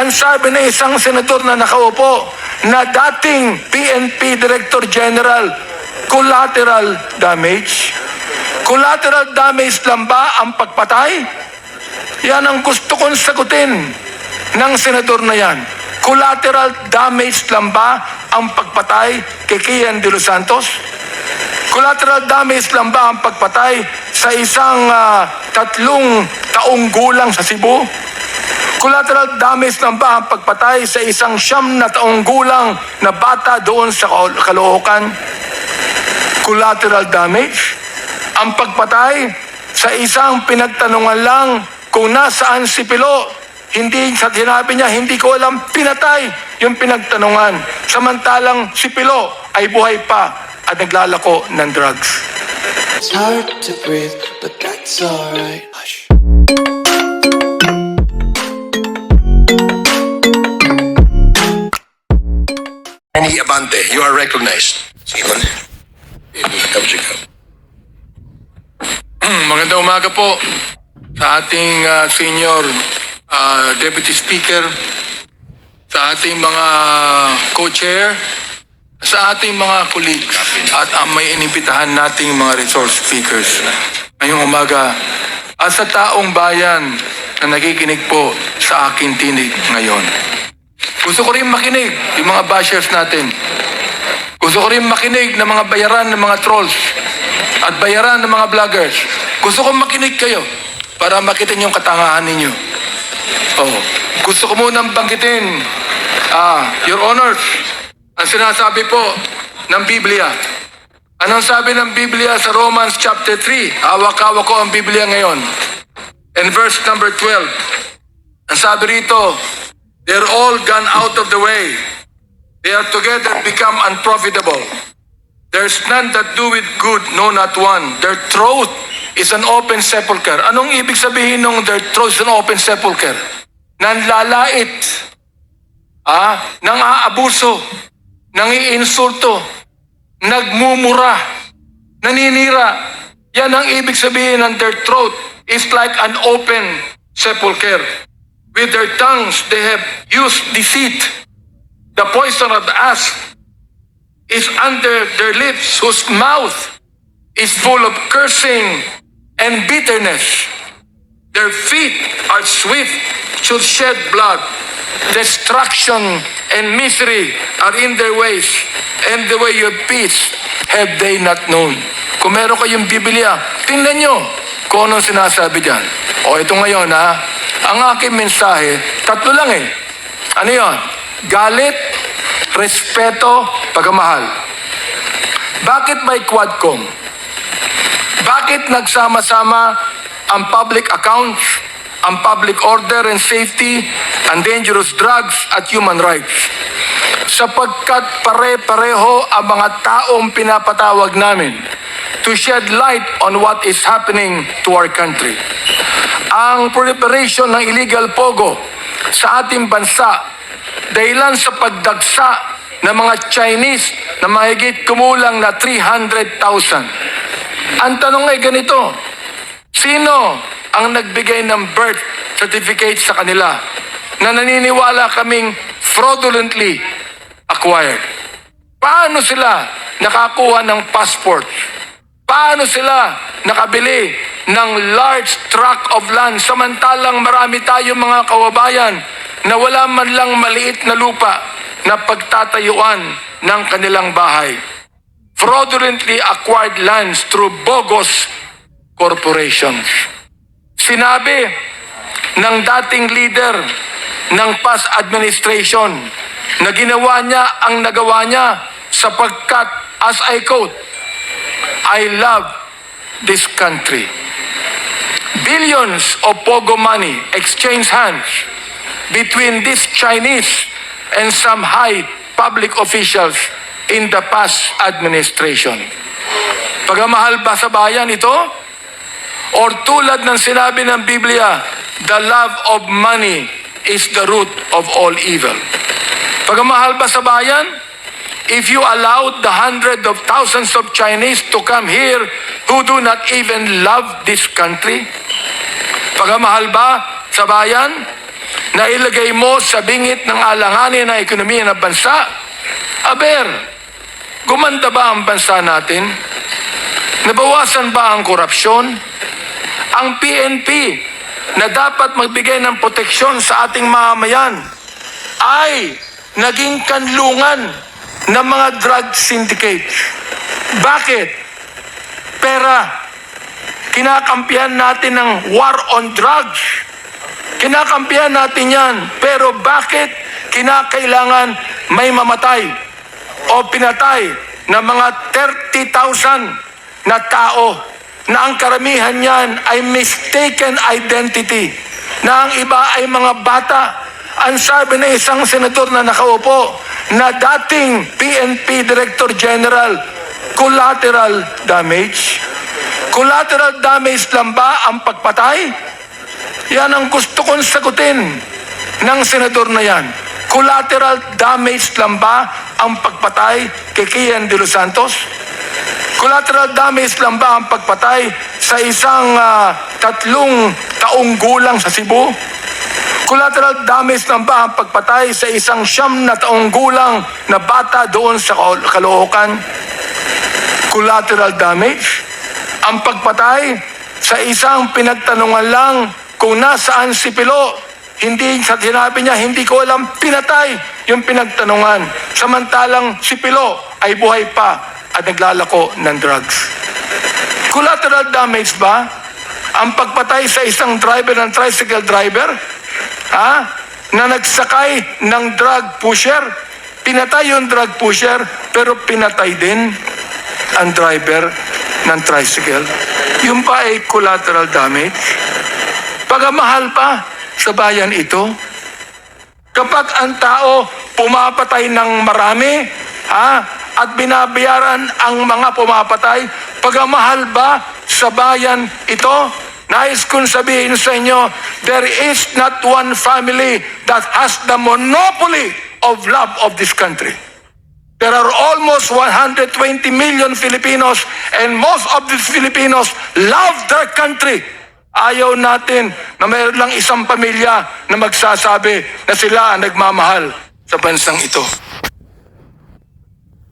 Ang sabi ng isang senador na nakaupo na dating PNP Director General, collateral damage. Collateral damage lang ba ang pagpatay? Yan ang gusto kong sagutin ng senador na yan. Collateral damage lang ba ang pagpatay kay Kian de los Santos? Collateral damage lang ba ang pagpatay sa isang 3 taong gulang sa Cebu? Collateral damage lang ba ang pagpatay sa isang 9 taong gulang na bata doon sa Caloocan? Collateral damage? Ang pagpatay sa isang pinagtanungan lang kung nasaan si Pilo. Hindi sa sinabi niya, hindi ko alam, pinatay yung pinagtanungan. Samantalang si Pilo ay buhay pa at naglalako ng drugs. It's hard to breathe, but that's alright. Hush. Andy Abante, you are recognized. Simon, Magandang umaga po sa ating senior Deputy Speaker, sa ating mga co-chair, sa ating mga colleagues at may inibitahan nating mga resource speakers ngayong umaga at sa taong bayan na nakikinig po sa aking tinig ngayon. Gusto ko rin makinig yung mga bashers natin. Gusto ko rin makinig ng mga bayaran ng mga trolls at bayaran ng mga vloggers. Gusto ko makinig kayo para makita niyo yung katangahan ninyo. Gusto ko munang banggitin, Your Honors, ang sinasabi po ng Biblia. Anong sabi ng Biblia sa Romans chapter 3? Hawak-hawak ko ang Biblia ngayon. In verse number 12, ang sabi rito, they're all gone out of the way. They are together become unprofitable. There's none that do it good, no not one. Their throat is an open sepulcher. Anong ibig sabihin ng their throat is an open sepulcher? Nanlalait, nang aabuso, nang iinsulto, nagmumura, naninira. Yan ang ibig sabihin ng their throat is like an open sepulcher. With their tongues they have used deceit. The poison of the asp is under their lips, whose mouth is full of cursing and bitterness. Their feet are swift to shed blood. Destruction and misery are in their ways, and the way of peace have they not known. Kung meron kayong Biblia, tingnan nyo kung anong sinasabi dyan. Ito ngayon ang aking mensahe, 3 lang Ano yon? Galit, respeto, pagmamahal. Bakit may Quadcom? Bakit nagsama-sama ang public accounts, ang public order and safety, ang dangerous drugs at human rights? Sapagkat pare-pareho ang mga taong pinapatawag namin to shed light on what is happening to our country. Ang proliferation ng illegal pogo sa ating bansa dahilan sa pagdagsa ng mga Chinese na mahigit kumulang na 300,000. Ang tanong ay ganito, sino ang nagbigay ng birth certificate sa kanila na naniniwala kaming fraudulently acquired? Paano sila nakakuha ng passport? Paano sila nakabili ng large tract of land samantalang marami tayong mga kababayan na wala man lang maliit na lupa na pagtatayuan ng kanilang bahay? Fraudulently acquired lands through bogus corporations. Sinabi ng dating leader ng past administration na ginawa niya ang nagawa niya sapagkat, as I quote, I love this country. Billions of pogo money exchanged hands between these Chinese and some high public officials in the past administration. Pagmamahal ba sa bayan ito? Or tulad ng sinabi ng Biblia, the love of money is the root of all evil. Pagmamahal ba sa bayan? If you allowed the hundreds of thousands of Chinese to come here who do not even love this country? Pagmamahal ba sa bayan na ilagay mo sa bingit ng alanganin ng ekonomiya ng bansa? Aber, gumanda ba ang bansa natin? Nabawasan ba ang korupsyon? Ang PNP na dapat magbigay ng proteksyon sa ating mamamayan ay naging kanlungan ng mga drug syndicates. Bakit? Pera. Kinakampihan natin ng war on drugs. Kinakampihan natin yan. Pero bakit kinakailangan may mamatay o pinatay na mga 30,000 na tao na ang karamihan niyan ay mistaken identity, na ang iba ay mga bata? Ang sabi ng isang senador na nakaupo na dating PNP Director General, collateral damage. Collateral damage lang ba ang pagpatay? Yan ang gusto kong sagutin ng senador na yan. Collateral damage lang ba ang pagpatay kay Kian de los Santos? Collateral damage lang ba ang pagpatay sa isang 3 taong gulang sa Cebu? Collateral damage lang ba ang pagpatay sa isang 9 na taong gulang na bata doon sa Caloocan? Collateral damage? Ang pagpatay sa isang pinagtanungan lang kung nasaan si Pilo. Hindi sa sinabi niya, hindi ko alam, pinatay yung pinagtanungan. Samantalang si Pilo ay buhay pa at naglalako ng drugs. Collateral damage ba ang pagpatay sa isang driver ng tricycle driver? Na nagsakay ng drug pusher? Pinatay yung drug pusher, pero pinatay din ang driver ng tricycle. Yung pa ay collateral damage. Pagamahal pa sa bayan ito. Kapag ang tao pumapatay ng marami, at binabayaran ang mga pumapatay, pagamahal ba sa bayan ito? Nais kong sabihin sa inyo, there is not one family that has the monopoly of love of this country. There are almost 120 million Filipinos, and most of these Filipinos love their country. Ayaw natin na mayroon lang isang pamilya na magsasabi na sila ang nagmamahal sa bansang ito.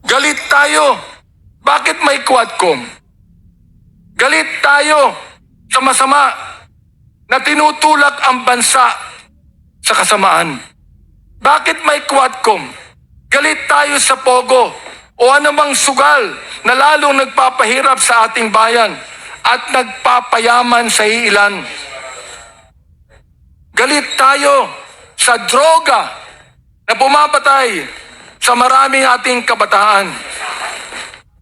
Galit tayo. Bakit may Quadcom? Galit tayo sa masama na tinutulak ang bansa sa kasamaan. Bakit may Quadcom? Galit tayo sa Pogo o anumang sugal na lalong nagpapahirap sa ating bayan at nagpapayaman sa ilan. Galit tayo sa droga na pumapatay sa maraming ating kabataan.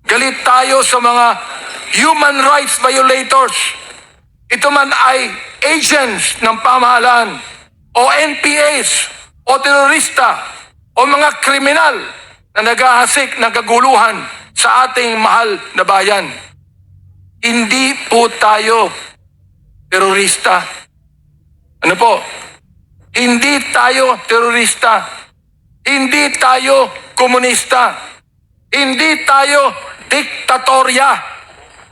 Galit tayo sa mga human rights violators. Ito man ay agents ng pamahalaan o NPAs o terorista o mga kriminal na naghahasik ng kaguluhan sa ating mahal na bayan. Hindi po tayo terorista. Ano po? Hindi tayo terorista. Hindi tayo komunista. Hindi tayo diktatorya.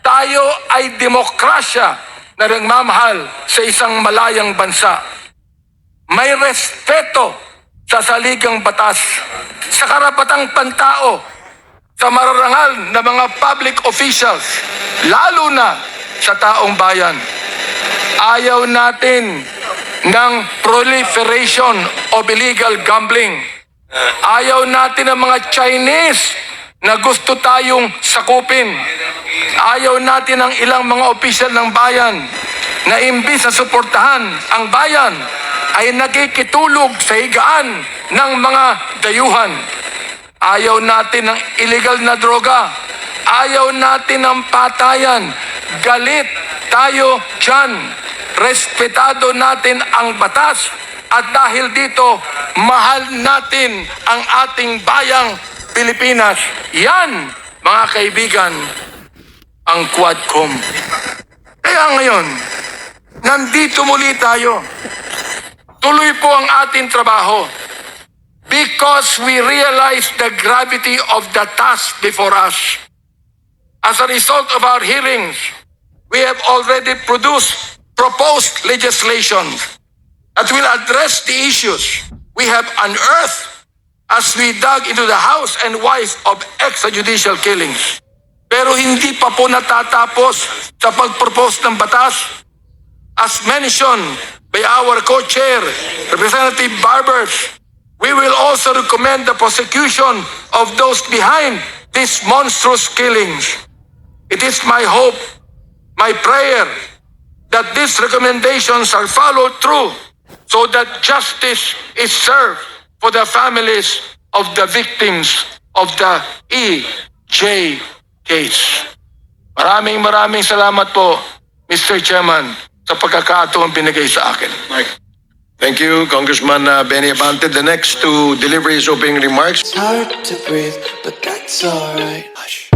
Tayo ay demokrasya na nagmamahal sa isang malayang bansa. May respeto sa saligang batas, sa karapatang pantao, sa mararangal na mga public officials, lalo na sa taong bayan. Ayaw natin ng proliferation of illegal gambling. Ayaw natin ng mga Chinese na gusto tayong sakupin. Ayaw natin ng ilang mga opisyal ng bayan na imbis na suportahan ang bayan ay nagkikitulog sa higaan ng mga dayuhan. Ayaw natin ng illegal na droga. Ayaw natin ng patayan. Galit tayo dyan. Respetado natin ang batas. At dahil dito, mahal natin ang ating bayang Pilipinas. Yan, mga kaibigan, ang Quadcom. Kaya ngayon, nandito muli tayo. Tuloy po ang ating trabaho because we realize the gravity of the task before us. As a result of our hearings, we have already proposed legislation that will address the issues we have unearthed as we dug into the house and wife of extrajudicial killings. Pero hindi pa po natatapos sa pag-propose ng batas. As mentioned by our co-chair, Representative Barbers, we will also recommend the prosecution of those behind these monstrous killings. It is my hope, my prayer, that these recommendations are followed through so that justice is served for the families of the victims of the EJ case. Maraming salamat po, Mr. Chairman, sa pagkakataon binigay sa akin. Thank you, Congressman Benny Abante. The next to deliver his opening remarks. It's hard to breathe, but that's alright. Hush.